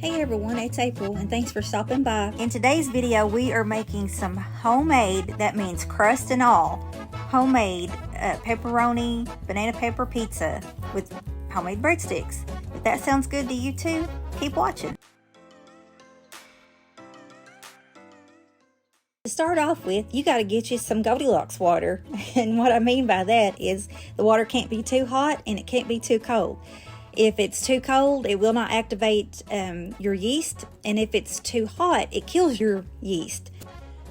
Hey everyone, it's April and thanks for stopping by. In today's video, we are making some homemade, that means crust and all, homemade pepperoni banana pepper pizza with homemade breadsticks. If that sounds good to you too, keep watching. To start off with, you got to get you some Goldilocks water. And what I mean by that is the water can't be too hot and it can't be too cold. If it's too cold, it will not activate your yeast, and if it's too hot, it kills your yeast.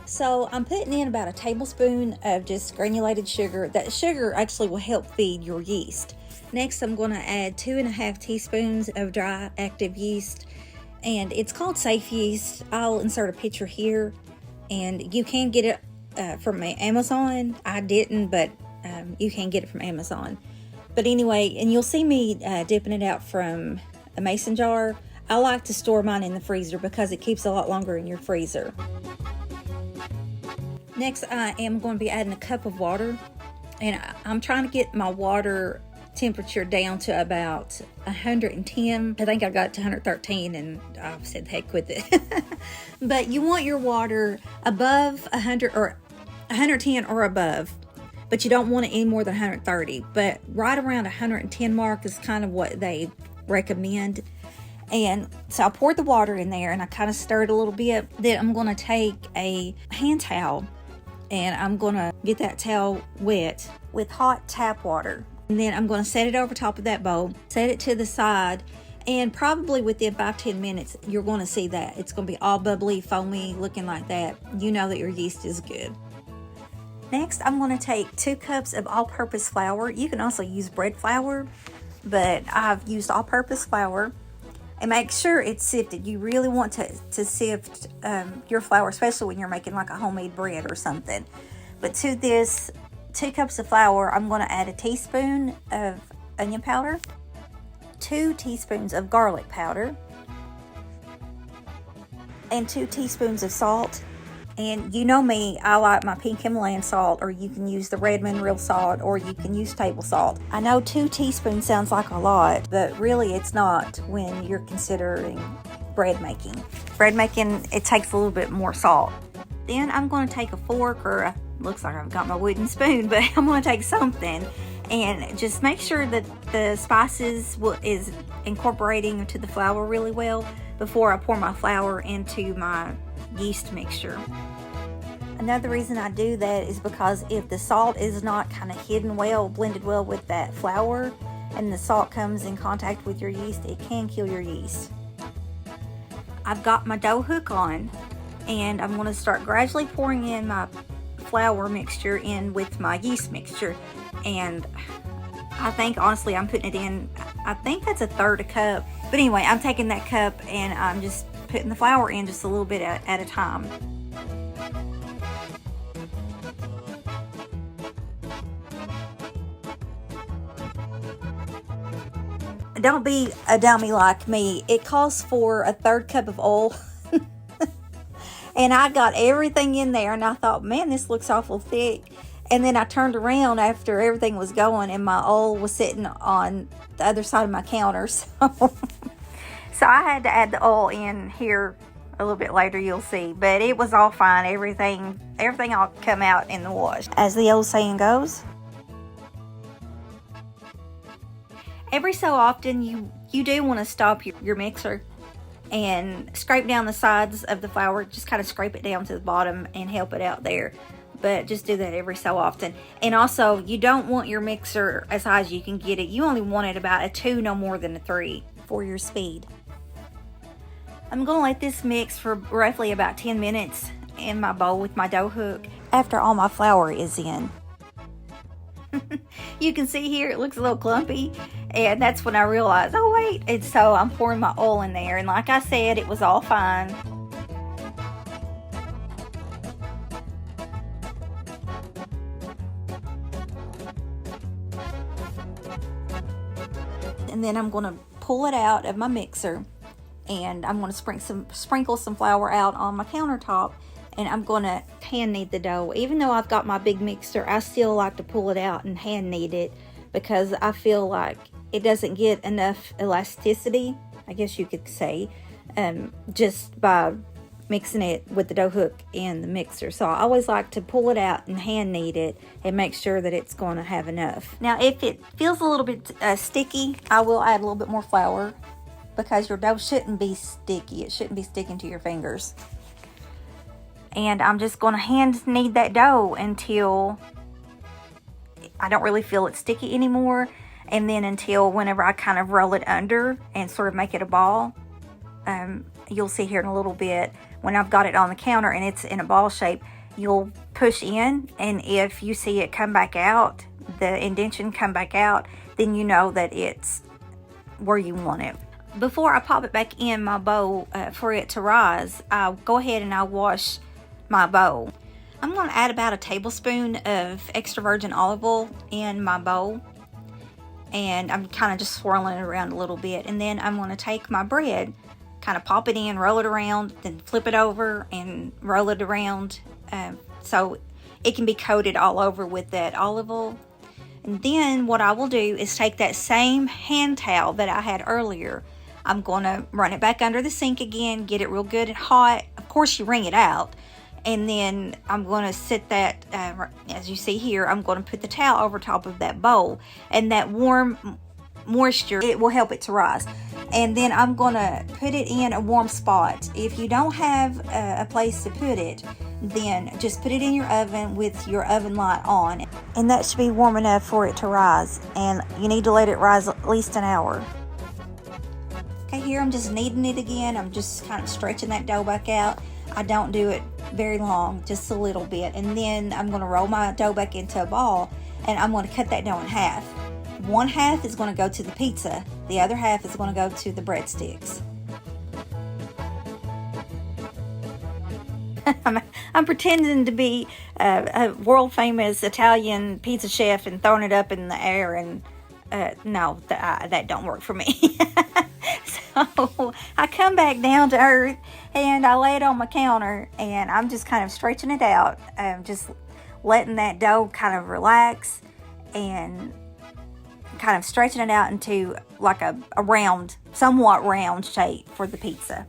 So I'm putting in about a tablespoon of just granulated sugar. That sugar actually will help feed your yeast. Next, I'm going to add 2.5 teaspoons of dry active yeast, and it's called safe yeast. I'll insert a picture here, and you can get it from Amazon. I didn't, but you can get it from Amazon. But anyway, and you'll see me dipping it out from a mason jar. I like to store mine in the freezer because it keeps a lot longer in your freezer. Next, I am going to be adding a cup of water. And I'm trying to get my water temperature down to about 110. I think I got it to 113 and I've said heck with it. But you want your water above 100 or 110 or above. But you don't want it any more than 130. But right around 110 mark is kind of what they recommend. And so I poured the water in there and I kind of stirred a little bit. Then I'm going to take a hand towel and I'm going to get that towel wet with hot tap water. And then I'm going to set it over top of that bowl, set it to the side, and probably within 5-10 minutes, you're going to see that. It's going to be all bubbly, foamy, looking like that. You know that your yeast is good. Next, I'm going to take 2 cups of all-purpose flour. You can also use bread flour, but I've used all-purpose flour. And make sure it's sifted. You really want to sift your flour, especially when you're making like a homemade bread or something. But to this 2 cups of flour, I'm going to add a teaspoon of onion powder, 2 teaspoons of garlic powder, and 2 teaspoons of salt. And you know me, I like my pink Himalayan salt, or you can use the Redmond real salt, or you can use table salt. I know 2 teaspoons sounds like a lot, but really it's not when you're considering bread making. Bread making, it takes a little bit more salt. Then I'm going to take a fork, or looks like I've got my wooden spoon, but I'm going to take something and just make sure that the spices is incorporating into the flour really well before I pour my flour into my yeast mixture. Another reason I do that is because if the salt is not kind of hidden well, blended well with that flour, and the salt comes in contact with your yeast, it can kill your yeast. I've got my dough hook on, and I'm going to start gradually pouring in my flour mixture in with my yeast mixture. And I think honestly I'm putting it in, I think that's 1/3 cup. But anyway, I'm taking that cup and I'm just putting the flour in just a little bit at a time. Don't be a dummy like me. It calls for 1/3 cup of oil. And I got everything in there and I thought, man, this looks awful thick. And then I turned around after everything was going and my oil was sitting on the other side of my counter. So I had to add the oil in here a little bit later, you'll see. But it was all fine. Everything all come out in the wash. As the old saying goes. Every so often, you do want to stop your mixer and scrape down the sides of the flour. Just kind of scrape it down to the bottom and help it out there. But just do that every so often. And also, you don't want your mixer as high as you can get it. You only want it about a 2, no more than a 3 for your speed. I'm going to let this mix for roughly about 10 minutes in my bowl with my dough hook after all my flour is in. You can see here it looks a little clumpy, and that's when I realized, oh wait, and so I'm pouring my oil in there, and like I said, it was all fine. And then I'm going to pull it out of my mixer, and I'm going to sprinkle some flour out on my countertop, and I'm going to hand knead the dough. Even though I've got my big mixer, I still like to pull it out and hand knead it because I feel like it doesn't get enough elasticity, I guess you could say, just by mixing it with the dough hook in the mixer. So I always like to pull it out and hand knead it and make sure that it's going to have enough. Now if it feels a little bit sticky, I will add a little bit more flour, because your dough shouldn't be sticky. It shouldn't be sticking to your fingers. And I'm just going to hand knead that dough until I don't really feel it sticky anymore, and then until whenever I kind of roll it under and sort of make it a ball. You'll see here in a little bit when I've got it on the counter and it's in a ball shape, you'll push in, and if you see it come back out, the indentation come back out, then you know that it's where you want it. Before I pop it back in my bowl for it to rise, I'll go ahead and I'll wash my bowl. I'm going to add about a tablespoon of extra virgin olive oil in my bowl, and I'm kind of just swirling it around a little bit, and then I'm going to take my bread, kind of pop it in, roll it around, then flip it over and roll it around so it can be coated all over with that olive oil. And then what I will do is take that same hand towel that I had earlier. I'm going to run it back under the sink again, get it real good and hot. Of course, you wring it out. And then I'm going to sit that, as you see here, I'm going to put the towel over top of that bowl. And that warm moisture, it will help it to rise. And then I'm going to put it in a warm spot. If you don't have a place to put it, then just put it in your oven with your oven light on. And that should be warm enough for it to rise. And you need to let it rise at least an hour. Okay, here I'm just kneading it again. I'm just kind of stretching that dough back out. I don't do it very long, just a little bit. And then I'm going to roll my dough back into a ball, and I'm going to cut that dough in half. One half is going to go to the pizza. The other half is going to go to the breadsticks. I'm pretending to be a world famous Italian pizza chef and throwing it up in the air, and no, that don't work for me. So I come back down to earth and I lay it on my counter, and I'm just kind of stretching it out, just letting that dough kind of relax and kind of stretching it out into like a round, somewhat round shape for the pizza.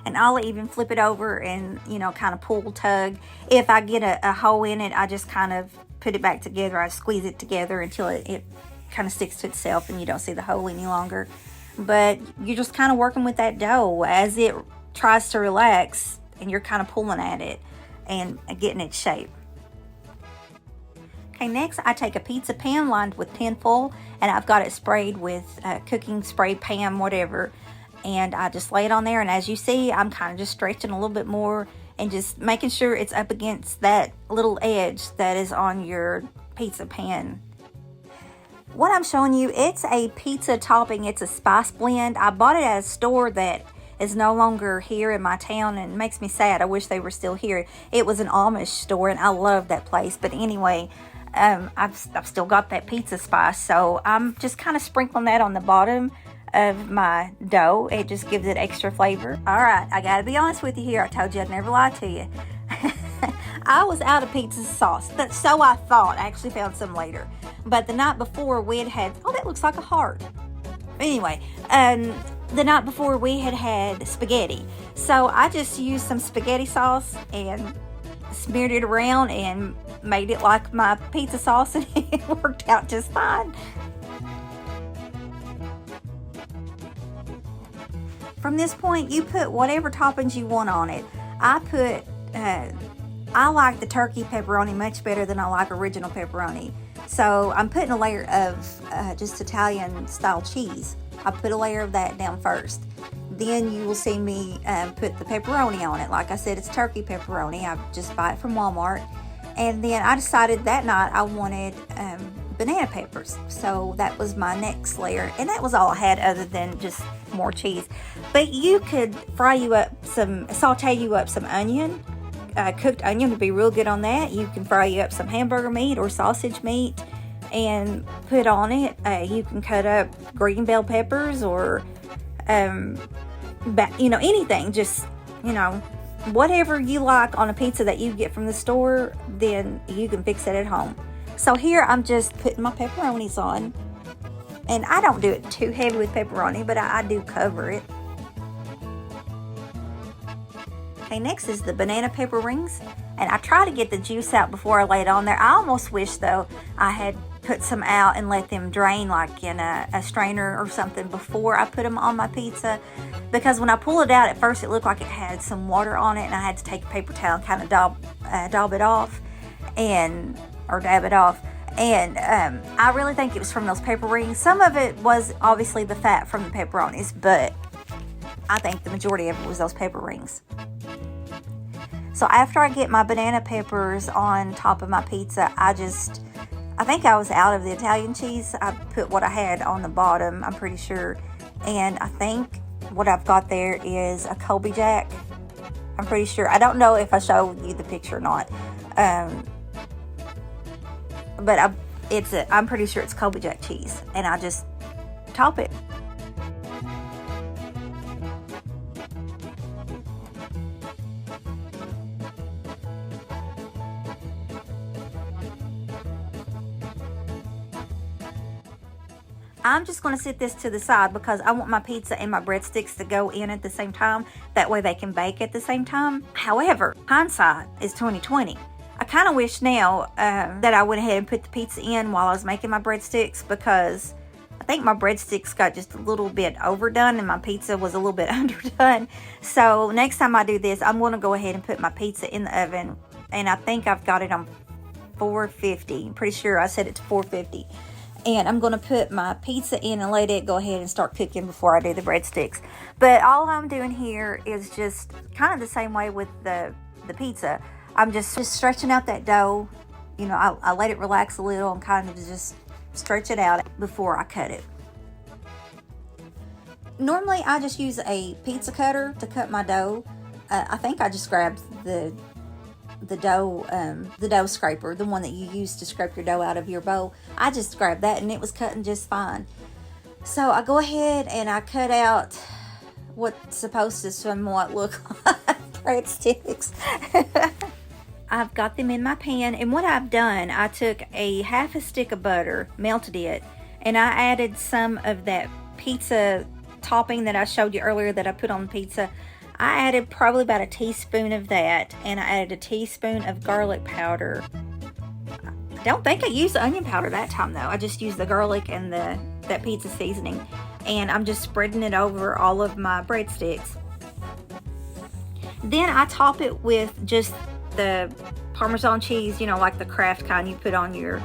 And I'll even flip it over and, kind of pull, tug. If I get a hole in it, I just kind of put it back together. I squeeze it together until it kind of sticks to itself and you don't see the hole any longer. But you're just kind of working with that dough as it tries to relax, and you're kind of pulling at it and getting its shape. Okay, next I take a pizza pan lined with tinfoil, and I've got it sprayed with cooking spray, Pam, whatever. And I just lay it on there, and as you see, I'm kind of just stretching a little bit more and just making sure it's up against that little edge that is on your pizza pan. What I'm showing you, it's a pizza topping. It's a spice blend. I bought it at a store that is no longer here in my town, and it makes me sad. I wish they were still here. It was an Amish store, and I love that place. But anyway, I've still got that pizza spice, so I'm just kind of sprinkling that on the bottom of my dough. It just gives it extra flavor. All right, I gotta be honest with you here. I told you I'd never lie to you. I was out of pizza sauce, so I thought. I actually found some later. But the night before we had oh, that looks like a heart. Anyway, the night before we had spaghetti. So I just used some spaghetti sauce and smeared it around and made it like my pizza sauce, and it worked out just fine. From this point, you put whatever toppings you want on it. I like the turkey pepperoni much better than I like original pepperoni. So I'm putting a layer of just Italian style cheese. I put a layer of that down first. Then you will see me put the pepperoni on it. Like I said, it's turkey pepperoni. I just buy it from Walmart. And then I decided that night I wanted banana peppers. So that was my next layer. And that was all I had other than just more cheese. But you could saute you up some onion. Cooked onion would be real good on that. You can fry you up some hamburger meat or sausage meat and put on it. You can cut up green bell peppers or anything. Just whatever you like on a pizza that you get from the store, then you can fix it at home. So here I'm just putting my pepperonis on, And I don't do it too heavy with pepperoni, but I do cover it. Okay, next is the banana pepper rings. And I try to get the juice out before I lay it on there. I almost wish, though, I had put some out and let them drain like in a strainer or something before I put them on my pizza. Because when I pull it out, at first it looked like it had some water on it, and I had to take a paper towel and kind of dab it off. And I really think it was from those pepper rings. Some of it was obviously the fat from the pepperonis, but I think the majority of it was those pepper rings. So after I get my banana peppers on top of my pizza, I think I was out of the Italian cheese. I put what I had on the bottom, I'm pretty sure. And I think what I've got there is a Colby Jack. I'm pretty sure. I don't know if I showed you the picture or not. But I'm pretty sure it's Colby Jack cheese. And I just top it. I'm just going to set this to the side because I want my pizza and my breadsticks to go in at the same time. That way they can bake at the same time. However, hindsight is 2020. I kind of wish now that I went ahead and put the pizza in while I was making my breadsticks, because I think my breadsticks got just a little bit overdone and my pizza was a little bit underdone. So next time I do this, I'm going to go ahead and put my pizza in the oven. And I think I've got it on 450. I'm pretty sure I set it to 450. And I'm going to put my pizza in and let it go ahead and start cooking before I do the breadsticks. But all I'm doing here is just kind of the same way with the pizza. I'm just stretching out that dough. You know, I let it relax a little and kind of just stretch it out before I cut it. Normally, I just use a pizza cutter to cut my dough. I think I just grabbed the dough scraper, the one that you use to scrape your dough out of your bowl. I just grabbed that and it was cutting just fine. So I go ahead and I cut out what's supposed to somewhat look like breadsticks. I've got them in my pan, and what I've done, I took a half a stick of butter, melted it, and I added some of that pizza topping that I showed you earlier that I put on the pizza. I added probably about a teaspoon of that, and I added a teaspoon of garlic powder. I don't think I used the onion powder that time, though. I just used the garlic and that pizza seasoning, and I'm just spreading it over all of my breadsticks. Then I top it with just the Parmesan cheese, you know, like the Kraft kind you put on your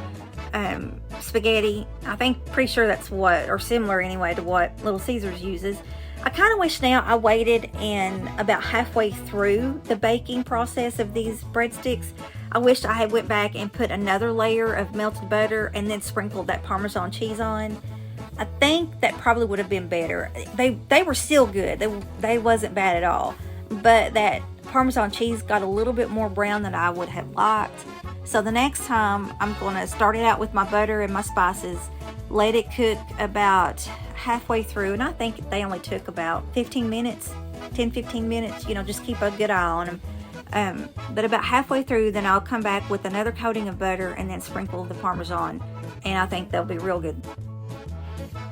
spaghetti. I think, pretty sure that's what, or similar anyway to what Little Caesars uses. I kind of wish now I waited, and about halfway through the baking process of these breadsticks, I wish I had went back and put another layer of melted butter and then sprinkled that Parmesan cheese on. I think that probably would have been better. They were still good. They wasn't bad at all. But that Parmesan cheese got a little bit more brown than I would have liked. So the next time, I'm going to start it out with my butter and my spices, let it cook about halfway through, and I think they only took about 15 minutes, 10-15 minutes, you know, just keep a good eye on them. But about halfway through, then I'll come back with another coating of butter and then sprinkle the Parmesan, and I think they'll be real good.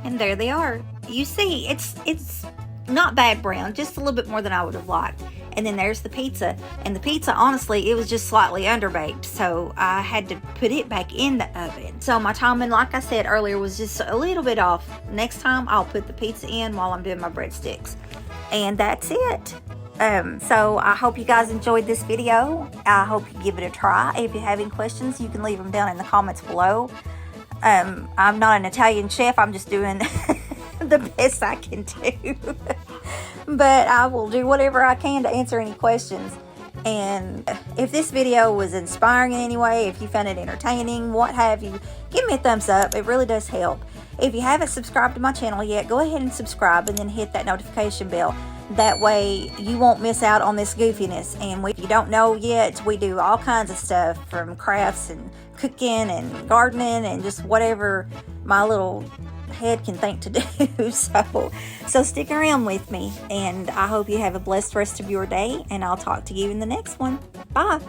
And there they are. You see, it's not bad brown, just a little bit more than I would have liked. And then there's the pizza. And the pizza, honestly, it was just slightly underbaked, so I had to put it back in the oven. So my timing, like I said earlier, was just a little bit off. Next time, I'll put the pizza in while I'm doing my breadsticks. And that's it. So I hope you guys enjoyed this video. I hope you give it a try. If you have any questions, you can leave them down in the comments below. I'm not an Italian chef. I'm just doing the best I can do. But I will do whatever I can to answer any questions. And if this video was inspiring in any way, if you found it entertaining, what have you, give me a thumbs up. It really does help. If you haven't subscribed to my channel yet, go ahead and subscribe and then hit that notification bell. That way you won't miss out on this goofiness. And if you don't know yet, we do all kinds of stuff, from crafts and cooking and gardening and just whatever my little head can think to do. So stick around with me, and I hope you have a blessed rest of your day, and I'll talk to you in the next one. Bye.